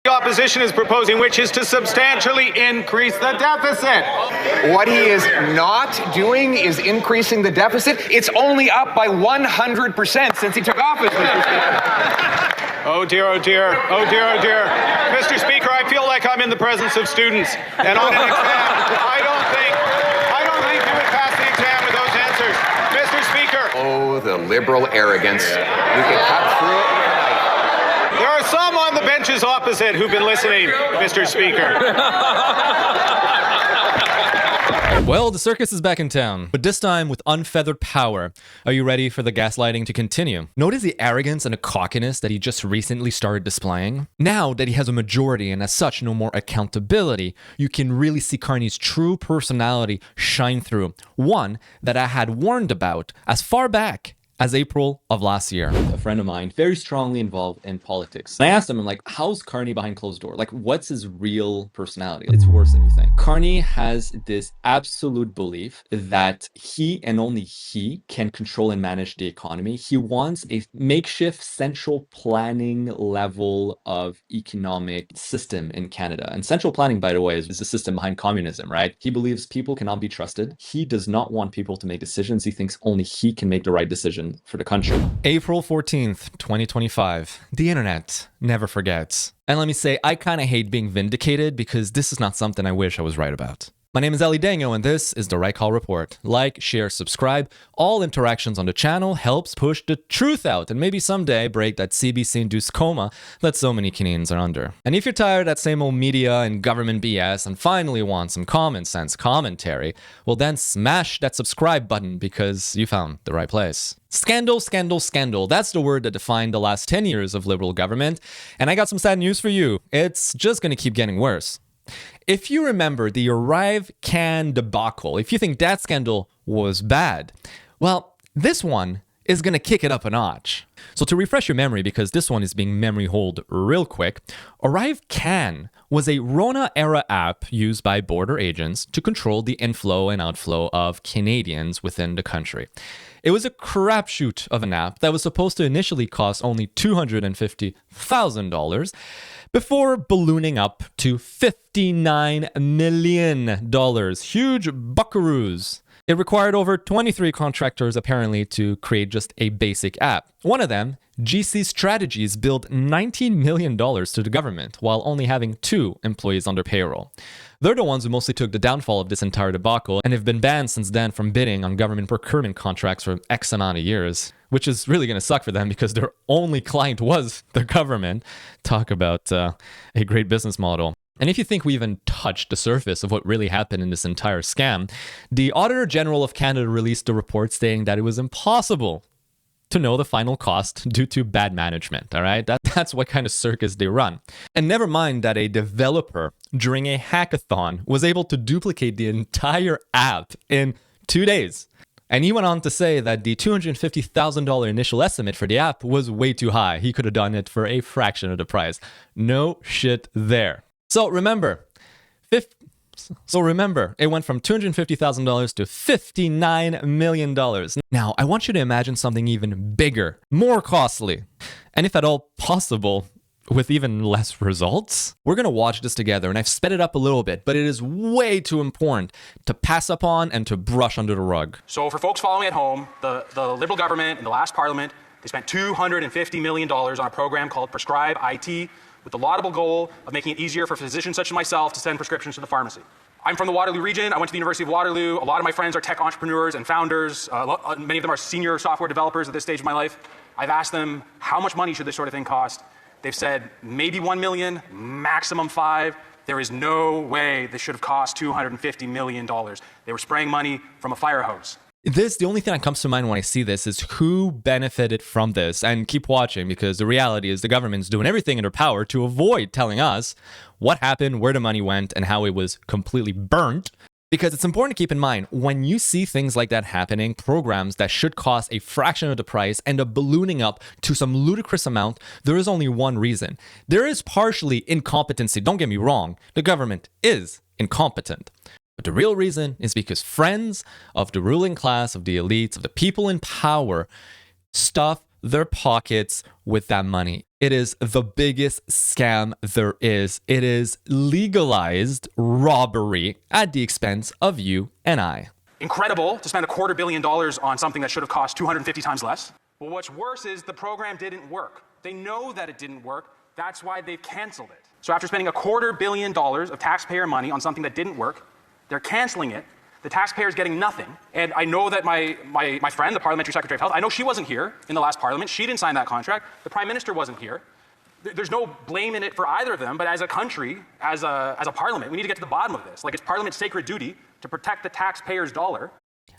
The opposition is proposing, which is to substantially increase the deficit. What he is not doing is increasing the deficit. It's only up by 100% since he took office, Mr. Speaker. Oh dear, oh dear, oh dear, oh dear. Mr. Speaker, I feel like I'm in the presence of students, and on an exam, I don't think you would pass the exam with those answers. Mr. Speaker. Oh, the liberal arrogance. You can cut through it. There are some on the benches opposite who've been listening, Mr. Speaker. Well, the circus is back in town, but this time with unfeathered power. Are you ready for the gaslighting to continue? Notice the arrogance and the cockiness that he just recently started displaying? Now that he has a majority and as such no more accountability, you can really see Carney's true personality shine through. One that I had warned about as far back as April of last year. A friend of mine, very strongly involved in politics. And I asked him, I'm like, how's Carney behind closed door? Like, what's his real personality? It's worse than you think. Carney has this absolute belief that he and only he can control and manage the economy. He wants a makeshift central planning level of economic system in Canada. And central planning, by the way, is the system behind communism, right? He believes people cannot be trusted. He does not want people to make decisions. He thinks only he can make the right decision for the country. April 14th, 2025. The internet never forgets. And let me say, I kind of hate being vindicated because this is not something I wish I was right about. My name is Ali Dango and this is the Right Call Report. Like, share, subscribe. All interactions on the channel helps push the truth out and maybe someday break that CBC-induced coma that so many Canadians are under. And if you're tired of that same old media and government BS and finally want some common sense commentary, well then smash that subscribe button because you found the right place. Scandal, scandal, scandal. That's the word that defined the last 10 years of Liberal government. And I got some sad news for you. It's just going to keep getting worse. If you remember the ArriveCan debacle, if you think that scandal was bad, well, this one is going to kick it up a notch. So to refresh your memory, because this one is being memory holed real quick, ArriveCan was a Rona-era app used by border agents to control the inflow and outflow of Canadians within the country. It was a crapshoot of an app that was supposed to initially cost only $250,000 before ballooning up to $59 million. Huge buckaroos. It required over 23 contractors apparently to create just a basic app. One of them, GC Strategies, billed $19 million to the government while only having 2 employees on their payroll. They're the ones who mostly took the downfall of this entire debacle and have been banned since then from bidding on government procurement contracts for X amount of years, which is really going to suck for them because their only client was the government. Talk about a great business model. And if you think we even touched the surface of what really happened in this entire scam, the Auditor General of Canada released a report stating that it was impossible to know the final cost due to bad management, all right? That's what kind of circus they run. And never mind that a developer during a hackathon was able to duplicate the entire app in 2 days. And he went on to say that the $250,000 initial estimate for the app was way too high. He could have done it for a fraction of the price. No shit there. So remember, it went from $250,000 to $59 million. Now, I want you to imagine something even bigger, more costly, and if at all possible, with even less results. We're going to watch this together, and I've sped it up a little bit, but it is way too important to pass up on and to brush under the rug. So for folks following at home, the Liberal government in the last Parliament, they spent $250 million on a program called PrescribeIT, with the laudable goal of making it easier for physicians such as myself to send prescriptions to the pharmacy. I'm from the Waterloo region. I went to the University of Waterloo. A lot of my friends are tech entrepreneurs and founders. Many of them are senior software developers at this stage of my life. I've asked them, how much money should this sort of thing cost? They've said, maybe 1 million, maximum 5. There is no way this should have cost $250 million. They were spraying money from a fire hose. The only thing that comes to mind when I see this is who benefited from this. And keep watching, because the reality is the government's doing everything in their power to avoid telling us what happened, where the money went, and how it was completely burnt. Because it's important to keep in mind, when you see things like that happening, programs that should cost a fraction of the price end up ballooning up to some ludicrous amount, there is only one reason. There is partially incompetency. Don't get me wrong. The government is incompetent. But the real reason is because friends of the ruling class, of the elites, of the people in power, stuff their pockets with that money. It is the biggest scam there is. It is legalized robbery at the expense of you and I. Incredible to spend $250 million on something that should have cost 250 times less. Well, what's worse is the program didn't work. They know that it didn't work. That's why they've canceled it. So after spending $250 million of taxpayer money on something that didn't work, they're canceling it. The taxpayer's getting nothing. And I know that my friend, the Parliamentary Secretary of Health, I know she wasn't here in the last Parliament. She didn't sign that contract. The Prime Minister wasn't here. There's no blame in it for either of them, but as a country, as a Parliament, we need to get to the bottom of this. Like, it's Parliament's sacred duty to protect the taxpayer's dollar.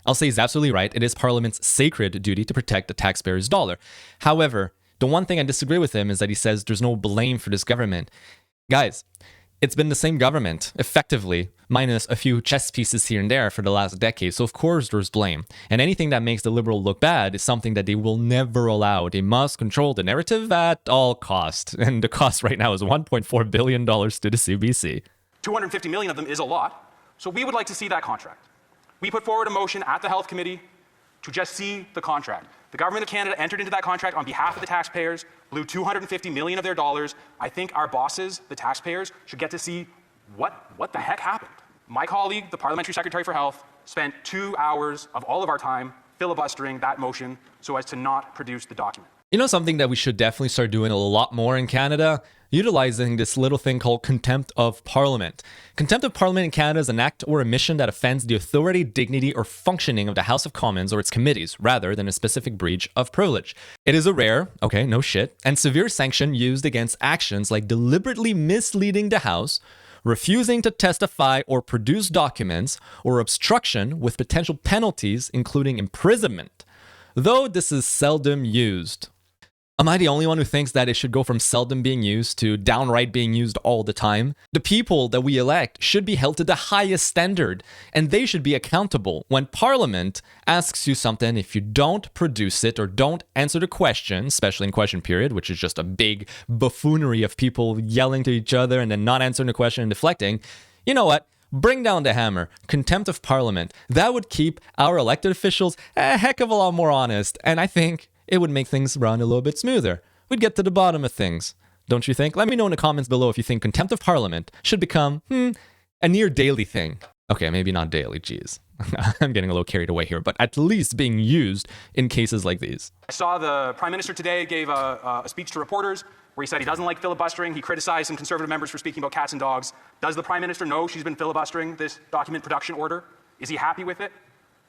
I'll say he's absolutely right. It is Parliament's sacred duty to protect the taxpayer's dollar. However, the one thing I disagree with him is that he says there's no blame for this government. Guys, it's been the same government, effectively, minus a few chess pieces here and there for the last decade. So of course there's blame. And anything that makes the Liberal look bad is something that they will never allow. They must control the narrative at all costs. And the cost right now is $1.4 billion to the CBC. 250 million of them is a lot. So we would like to see that contract. We put forward a motion at the Health Committee to just see the contract. The Government of Canada entered into that contract on behalf of the taxpayers, blew 250 million of their dollars. I think our bosses, the taxpayers, should get to see what the heck happened. My colleague, the Parliamentary Secretary for Health, spent 2 hours of all of our time filibustering that motion so as to not produce the document. You know something that we should definitely start doing a lot more in Canada? Utilizing this little thing called contempt of parliament. Contempt of parliament in Canada is an act or omission that offends the authority, dignity, or functioning of the House of Commons or its committees, rather than a specific breach of privilege. It is a rare, okay, no shit, and severe sanction used against actions like deliberately misleading the House, refusing to testify or produce documents, or obstruction with potential penalties, including imprisonment. Though this is seldom used. Am I the only one who thinks that it should go from seldom being used to downright being used all the time? The people that we elect should be held to the highest standard, and they should be accountable. When Parliament asks you something, if you don't produce it or don't answer the question, especially in question period, which is just a big buffoonery of people yelling to each other and then not answering the question and deflecting, you know what? Bring down the hammer. Contempt of Parliament. That would keep our elected officials a heck of a lot more honest, and I think it would make things run a little bit smoother. We'd get to the bottom of things. Don't you think? Let me know in the comments below if you think contempt of Parliament should become, a near daily thing. Okay, maybe not daily, geez. I'm getting a little carried away here, but at least being used in cases like these. I saw the Prime Minister today gave a speech to reporters where he said he doesn't like filibustering. He criticized some Conservative members for speaking about cats and dogs. Does the Prime Minister know she's been filibustering this document production order? Is he happy with it?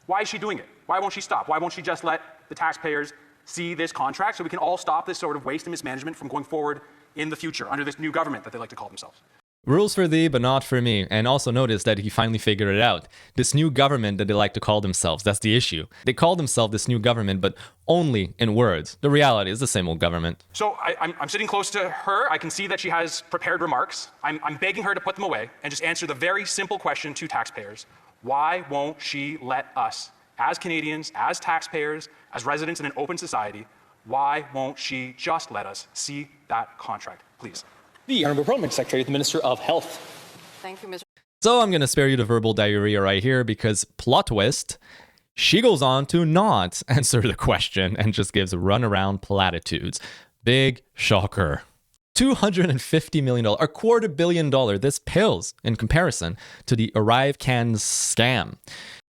Why is she doing it? Why won't she stop? Why won't she just let the taxpayers see this contract so we can all stop this sort of waste and mismanagement from going forward in the future under this new government that they like to call themselves? Rules for thee, but not for me. And also notice that he finally figured it out. This new government that they like to call themselves, that's the issue. They call themselves this new government, but only in words. The reality is the same old government. So I'm sitting close to her. I can see that she has prepared remarks. I'm begging her to put them away and just answer the very simple question to taxpayers. Why won't she let us, as Canadians, as taxpayers, as residents in an open society, why won't she just let us see that contract, please? The Honourable Parliament Secretary, the Minister of Health. Thank you, Mr. So I'm going to spare you the verbal diarrhea right here because plot twist, she goes on to not answer the question and just gives runaround platitudes. Big shocker. $250 million, $250 million, this pales in comparison to the ArriveCan scam.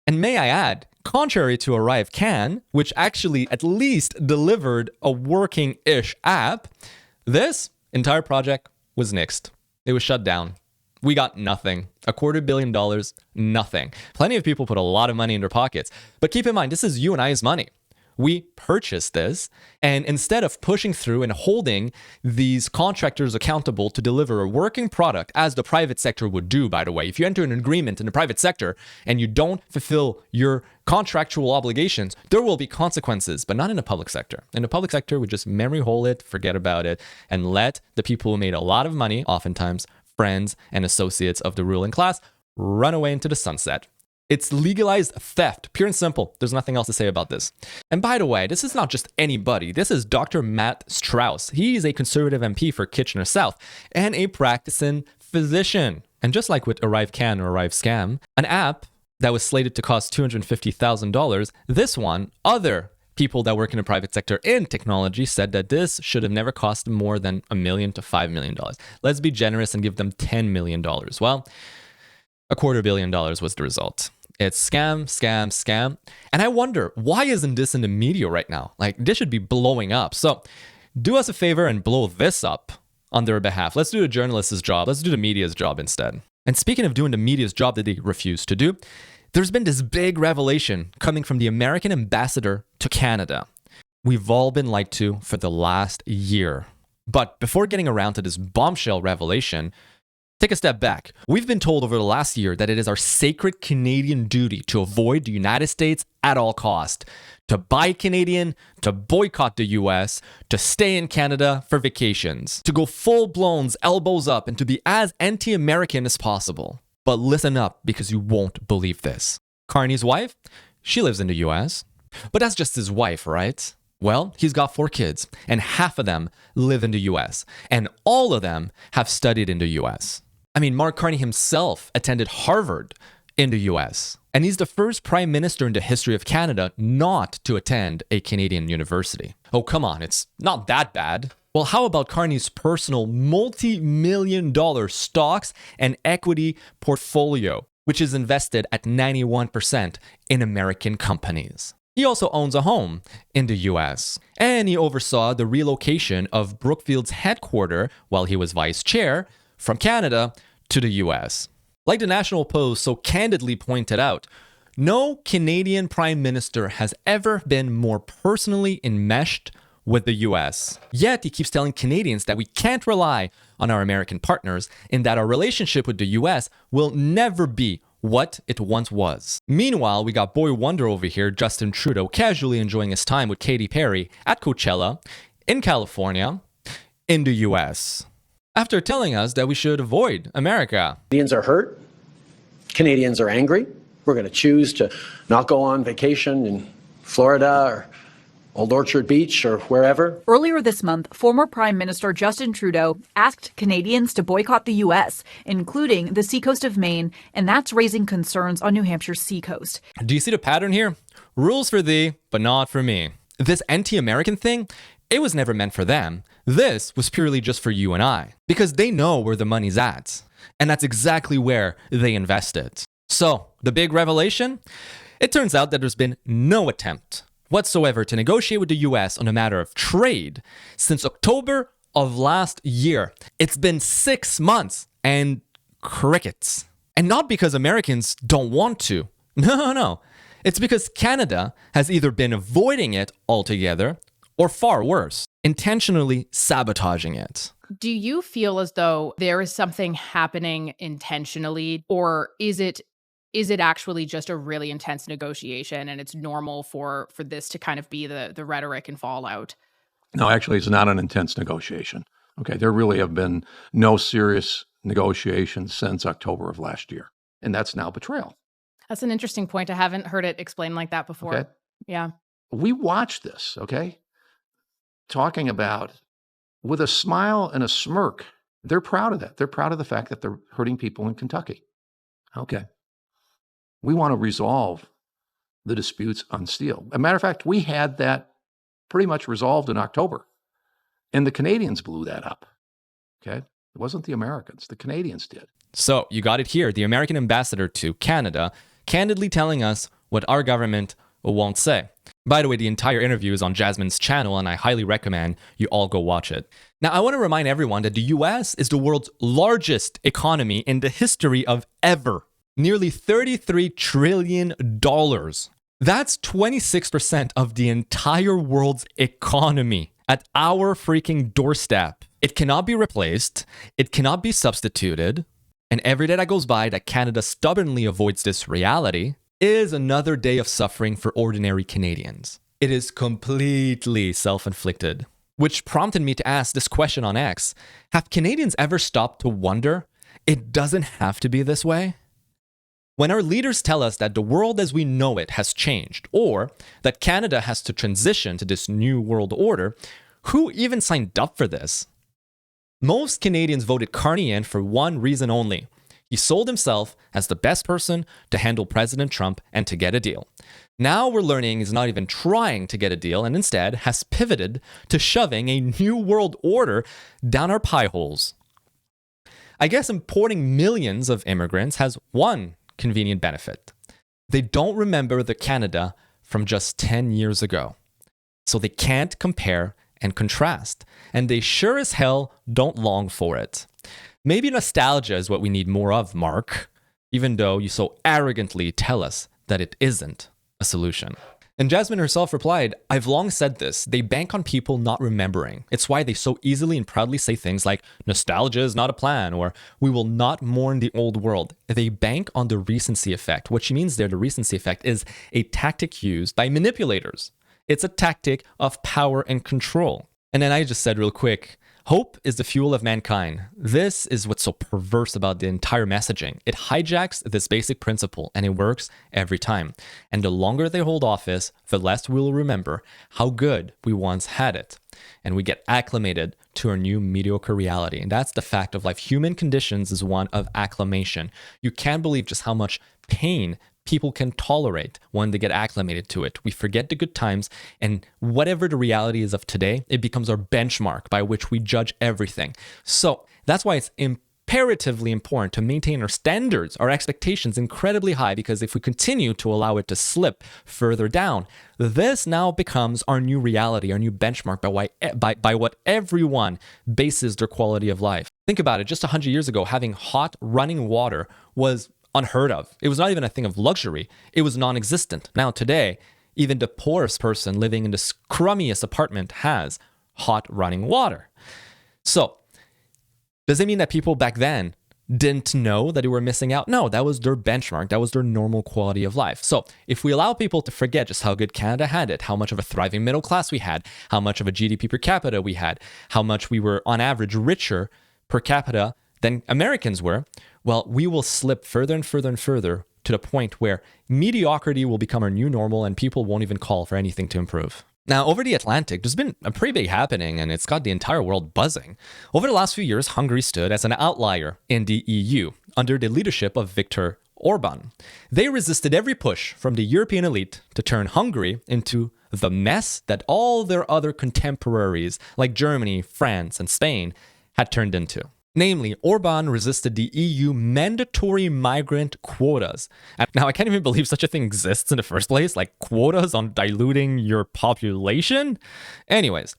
And may I add, contrary to ArriveCan, which actually at least delivered a working-ish app, this entire project was nixed. It was shut down. We got nothing. $250 million, nothing. Plenty of people put a lot of money in their pockets. But keep in mind, this is you and I's money. We purchased this, and instead of pushing through and holding these contractors accountable to deliver a working product, as the private sector would do, by the way, if you enter an agreement in the private sector and you don't fulfill your contractual obligations, there will be consequences, but not in the public sector. In the public sector, we just memory hole it, forget about it, and let the people who made a lot of money, oftentimes friends and associates of the ruling class, run away into the sunset. It's legalized theft, pure and simple. There's nothing else to say about this. And by the way, this is not just anybody. This is Dr. Matt Strauss. He's a Conservative MP for Kitchener South and a practicing physician. And just like with ArriveCan or ArriveScam, an app that was slated to cost $250,000, this one, other people that work in the private sector in technology said that this should have never cost them more than $1 million to $5 million. Let's be generous and give them $10 million. Well, $250 million was the result. It's scam, scam, scam. And I wonder, why isn't this in the media right now? Like, this should be blowing up. So do us a favor and blow this up on their behalf. Let's do the journalist's job. Let's do the media's job instead. And speaking of doing the media's job that they refuse to do, there's been this big revelation coming from the American ambassador to Canada. We've all been lied to for the last year. But before getting around to this bombshell revelation, take a step back. We've been told over the last year that it is our sacred Canadian duty to avoid the United States at all cost, to buy Canadian, to boycott the US, to stay in Canada for vacations, to go full-blown elbows up and to be as anti-American as possible. But listen up, because you won't believe this. Carney's wife, she lives in the US. But that's just his wife, right? Well, he's got 4 kids, and half of them live in the US, and all of them have studied in the US. I mean, Mark Carney himself attended Harvard in the US, and he's the first prime minister in the history of Canada not to attend a Canadian university. Oh, come on, it's not that bad. Well, how about Carney's personal multi-million-dollar stocks and equity portfolio, which is invested at 91% in American companies? He also owns a home in the US, and he oversaw the relocation of Brookfield's headquarters while he was vice chair from Canada to the US. Like the National Post so candidly pointed out, no Canadian prime minister has ever been more personally enmeshed with the US. Yet he keeps telling Canadians that we can't rely on our American partners and that our relationship with the US will never be what it once was. Meanwhile, we got boy wonder over here, Justin Trudeau, casually enjoying his time with Katy Perry at Coachella in California in the US, after telling us that we should avoid America. Canadians are hurt. Canadians are angry. We're going to choose to not go on vacation in Florida or Old Orchard Beach or wherever. Earlier this month, former Prime Minister Justin Trudeau asked Canadians to boycott the U.S., including the seacoast of Maine, and that's raising concerns on New Hampshire's seacoast. Do you see the pattern here? Rules for thee, but not for me. This anti-American thing, it was never meant for them. This was purely just for you and I, because they know where the money's at, and that's exactly where they invest it. So, the big revelation? It turns out that there's been no attempt whatsoever to negotiate with the US on a matter of trade since October of last year. It's been 6 months and crickets. And not because Americans don't want to. No. It's because Canada has either been avoiding it altogether or far worse, intentionally sabotaging it. Do you feel as though there is something happening intentionally, or is it actually just a really intense negotiation and it's normal for this to kind of be the rhetoric and fallout? No, actually, it's not an intense negotiation. Okay, there really have been no serious negotiations since October of last year. And that's now betrayal. That's an interesting point. I haven't heard it explained like that before. Okay. Yeah. We watched this, okay? Talking about with a smile and a smirk. They're proud of that. They're proud of the fact that they're hurting people in Kentucky. Okay. We want to resolve the disputes on steel. As a matter of fact, we had that pretty much resolved in October. And the Canadians blew that up. Okay? It wasn't the Americans. The Canadians did. So you got it here. The American ambassador to Canada candidly telling us what our government won't say. By the way, the entire interview is on Jasmine's channel, and I highly recommend you all go watch it. Now, I want to remind everyone that the US is the world's largest economy in the history of ever. Nearly $33 trillion. That's 26% of the entire world's economy at our freaking doorstep. It cannot be replaced. It cannot be substituted. And every day that goes by that Canada stubbornly avoids this reality is another day of suffering for ordinary Canadians. It is completely self-inflicted. Which prompted me to ask this question on X. Have Canadians ever stopped to wonder, it doesn't have to be this way? When our leaders tell us that the world as we know it has changed, or that Canada has to transition to this new world order, who even signed up for this? Most Canadians voted Carney in for one reason only. He sold himself as the best person to handle President Trump and to get a deal. Now we're learning he's not even trying to get a deal and instead has pivoted to shoving a new world order down our pie holes. I guess importing millions of immigrants has one convenient benefit. They don't remember the Canada from just 10 years ago. So they can't compare and contrast. And they sure as hell don't long for it. Maybe nostalgia is what we need more of, Mark, even though you so arrogantly tell us that it isn't a solution. And Jasmine herself replied, I've long said this. They bank on people not remembering. It's why they so easily and proudly say things like, nostalgia is not a plan, or we will not mourn the old world. They bank on the recency effect. What she means there, the recency effect, is a tactic used by manipulators. It's a tactic of power and control. And then I just said real quick, hope is the fuel of mankind. This is what's so perverse about the entire messaging. It hijacks this basic principle and it works every time. And the longer they hold office, the less we'll remember how good we once had it. And we get acclimated to our new mediocre reality. And that's the fact of life. Human conditions is one of acclimation. You can't believe just how much pain people can tolerate when they get acclimated to it. We forget the good times, and whatever the reality is of today, it becomes our benchmark by which we judge everything. So that's why it's imperatively important to maintain our standards, our expectations incredibly high, because if we continue to allow it to slip further down, this now becomes our new reality, our new benchmark by what everyone bases their quality of life. Think about it, just 100 years ago, having hot running water was unheard of. It was not even a thing of luxury. It was non-existent. Now today, even the poorest person living in the scrummiest apartment has hot running water. So, does it mean that people back then didn't know that they were missing out? No, that was their benchmark. That was their normal quality of life. So, if we allow people to forget just how good Canada had it, how much of a thriving middle class we had, how much of a GDP per capita we had, how much we were on average richer per capita than Americans were, well, we will slip further and further and further to the point where mediocrity will become our new normal and people won't even call for anything to improve. Now, over the Atlantic, there's been a pretty big happening and it's got the entire world buzzing. Over the last few years, Hungary stood as an outlier in the EU under the leadership of Viktor Orban. They resisted every push from the European elite to turn Hungary into the mess that all their other contemporaries like Germany, France, and Spain had turned into. Namely, Orban resisted the EU mandatory migrant quotas. And now, I can't even believe such a thing exists in the first place, like quotas on diluting your population. Anyways,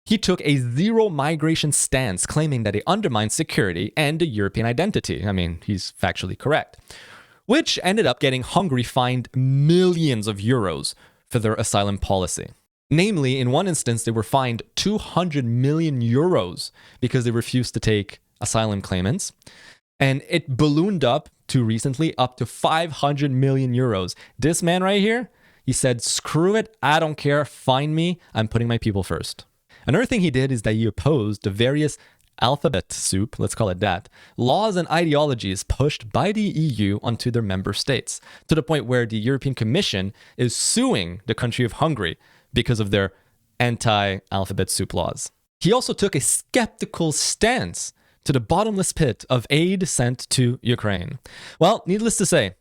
he took a zero migration stance, claiming that it undermines security and the European identity. I mean, he's factually correct. Which ended up getting Hungary fined millions of euros for their asylum policy. Namely, in one instance, they were fined 200 million euros because they refused to take asylum claimants, and it ballooned up to recently up to 500 million euros. This man right here, he said, screw it, I don't care, fine me, I'm putting my people first. Another thing he did is that he opposed the various alphabet soup, let's call it that, laws and ideologies pushed by the EU onto their member states, to the point where the European Commission is suing the country of Hungary because of their anti-alphabet soup laws. He also took a skeptical stance to the bottomless pit of aid sent to Ukraine. Well, needless to say,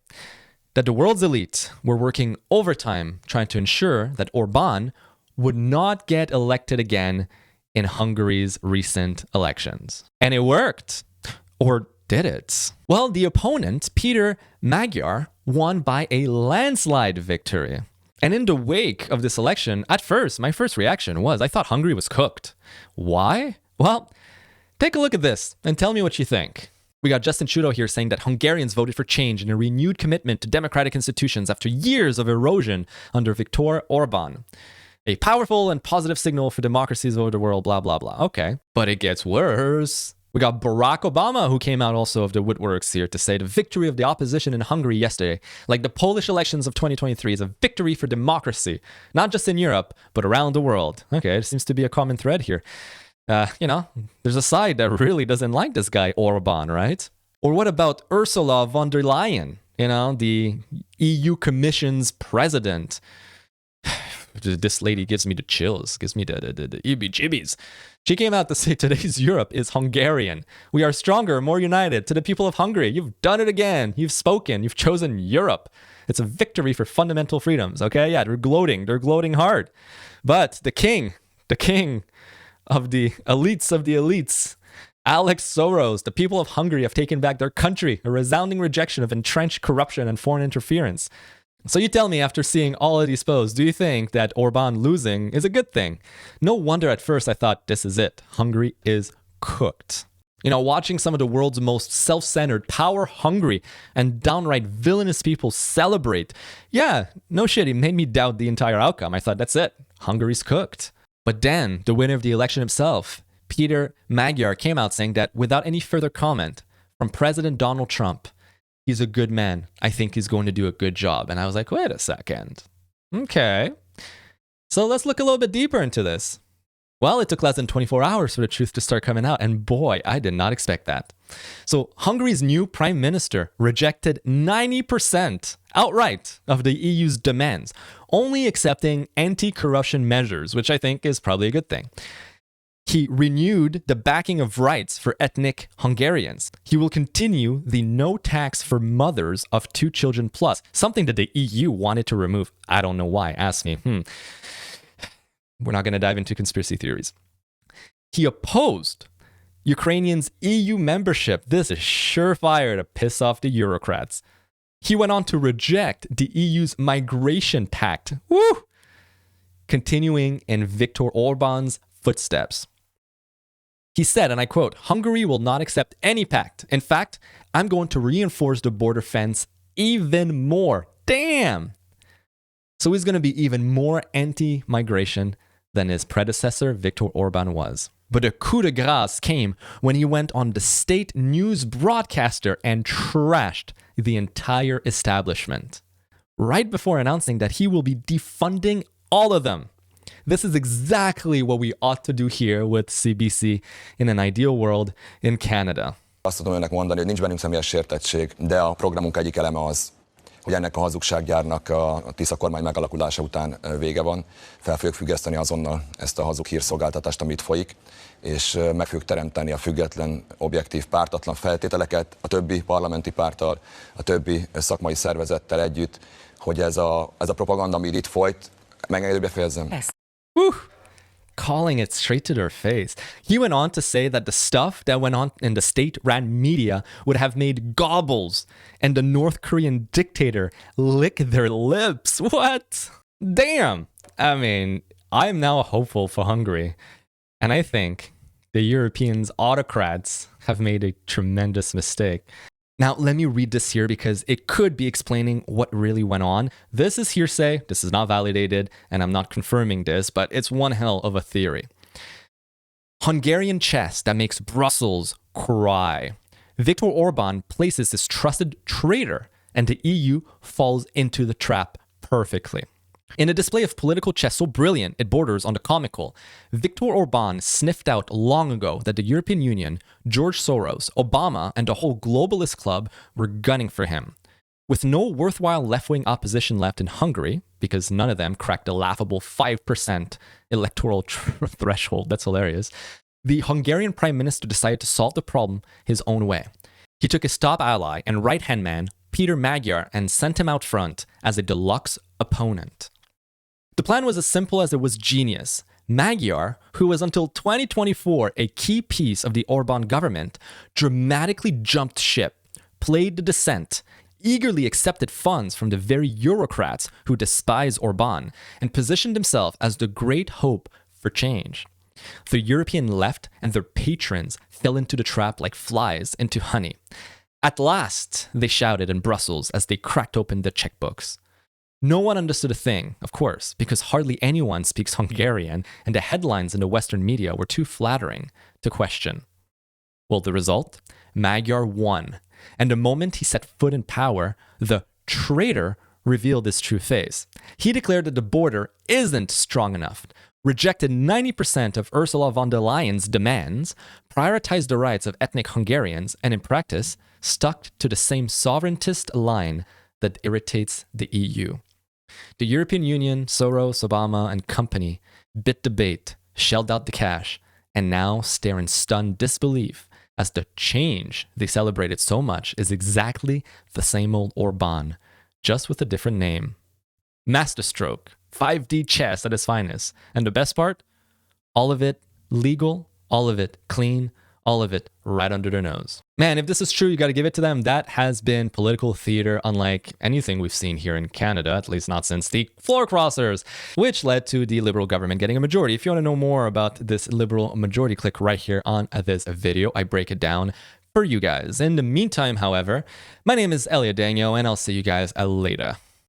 that the world's elite were working overtime trying to ensure that Orban would not get elected again in Hungary's recent elections. And it worked. Or did it? Well, the opponent, Péter Magyar, won by a landslide victory. And in the wake of this election, at first, my first reaction was, I thought Hungary was cooked. Why? Well, take a look at this and tell me what you think. We got Justin Trudeau here saying that Hungarians voted for change and a renewed commitment to democratic institutions after years of erosion under Viktor Orban. A powerful and positive signal for democracies over the world, blah, blah, blah. Okay, but it gets worse. We got Barack Obama, who came out also of the woodworks here to say the victory of the opposition in Hungary yesterday, like the Polish elections of 2023, is a victory for democracy, not just in Europe, but around the world. Okay, it seems to be a common thread here. There's a side that really doesn't like this guy, Orban, right? Or what about Ursula von der Leyen, the EU Commission's president? This lady gives me the chills, gives me the EB-jibbies. She came out to say today's Europe is Hungarian. We are stronger, more united. To the people of Hungary, you've done it again. You've spoken. You've chosen Europe. It's a victory for fundamental freedoms, okay? Yeah, they're gloating. They're gloating hard. But the king of the elites, Alex Soros, the people of Hungary have taken back their country, a resounding rejection of entrenched corruption and foreign interference. So you tell me, after seeing all of these posts, do you think that Orbán losing is a good thing? No wonder at first I thought, this is it. Hungary is cooked. You know, watching some of the world's most self-centered, power-hungry, and downright villainous people celebrate, yeah, no shit, it made me doubt the entire outcome. I thought, that's it. Hungary's cooked. But then, the winner of the election himself, Péter Magyar, came out saying that without any further comment from President Donald Trump, he's a good man. I think he's going to do a good job. And I was like, wait a second. Okay. So let's look a little bit deeper into this. Well, it took less than 24 hours for the truth to start coming out. And boy, I did not expect that. So Hungary's new prime minister rejected 90% outright of the EU's demands, only accepting anti-corruption measures, which I think is probably a good thing. He renewed the backing of rights for ethnic Hungarians. He will continue the no tax for mothers of 2 children plus, something that the EU wanted to remove. I don't know why. Ask me. We're not going to dive into conspiracy theories. He opposed Ukrainians' EU membership. This is surefire to piss off the Eurocrats. He went on to reject the EU's migration pact. Woo! Continuing in Viktor Orbán's footsteps. He said, and I quote, "Hungary will not accept any pact. In fact, I'm going to reinforce the border fence even more." Damn! So he's going to be even more anti-migration than his predecessor, Viktor Orbán, was. But a coup de grace came when he went on the state news broadcaster and trashed the entire establishment, right before announcing that he will be defunding all of them. This is exactly what we ought to do here with CBC in an ideal world in Canada. Azt tudom önnek mondani, hogy nincs bennünk személyes sértettség, de a programunk egyik eleme az, hogy ennek a hazugsággyárnak a Tisza kormány megalakulása után vége van. Fel fogjuk függeszteni azonnal ezt a hazug hírszolgáltatást, amit folyik, és meg fogjuk teremteni a független, objektív, pártatlan feltételeket a többi parlamenti párttal, a többi szakmai szervezettel együtt, hogy ez a propaganda, ami itt folyt, megengedő befejezzem. Woo! Calling it straight to their face. He went on to say that the stuff that went on in the state-run media would have made gobbles and the North Korean dictator lick their lips. What? Damn! I mean, I'm now hopeful for Hungary. And I think the Europeans' autocrats have made a tremendous mistake. Now, let me read this here because it could be explaining what really went on. This is hearsay, this is not validated, and I'm not confirming this, but it's one hell of a theory. Hungarian chess that makes Brussels cry. Viktor Orbán places his trusted traitor, and the EU falls into the trap perfectly. In a display of political chess so brilliant it borders on the comical, Viktor Orbán sniffed out long ago that the European Union, George Soros, Obama, and the whole globalist club were gunning for him. With no worthwhile left-wing opposition left in Hungary, because none of them cracked the laughable 5% electoral threshold, that's hilarious, the Hungarian prime minister decided to solve the problem his own way. He took his top ally and right-hand man, Péter Magyar, and sent him out front as a deluxe opponent. The plan was as simple as it was genius. Magyar, who was until 2024 a key piece of the Orbán government, dramatically jumped ship, played the dissent, eagerly accepted funds from the very Eurocrats who despise Orbán, and positioned himself as the great hope for change. The European left and their patrons fell into the trap like flies into honey. At last, they shouted in Brussels as they cracked open the checkbooks. No one understood a thing, of course, because hardly anyone speaks Hungarian, and the headlines in the Western media were too flattering to question. Well, the result? Magyar won. And the moment he set foot in power, the traitor revealed his true face. He declared that the border isn't strong enough, rejected 90% of Ursula von der Leyen's demands, prioritized the rights of ethnic Hungarians, and in practice, stuck to the same sovereigntist line that irritates the EU. The European Union, Soros, Obama, and company bit the bait, shelled out the cash, and now stare in stunned disbelief as the change they celebrated so much is exactly the same old Orban, just with a different name. Masterstroke, 5D chess at its finest. And the best part? All of it legal, all of it clean, all of it right under their nose. Man, if this is true, you got to give it to them. That has been political theater unlike anything we've seen here in Canada, at least not since the floor crossers, which led to the Liberal government getting a majority. If you want to know more about this Liberal majority, click right here on this video. I break it down for you guys. In the meantime, however, my name is Elliot Daniel, and I'll see you guys later.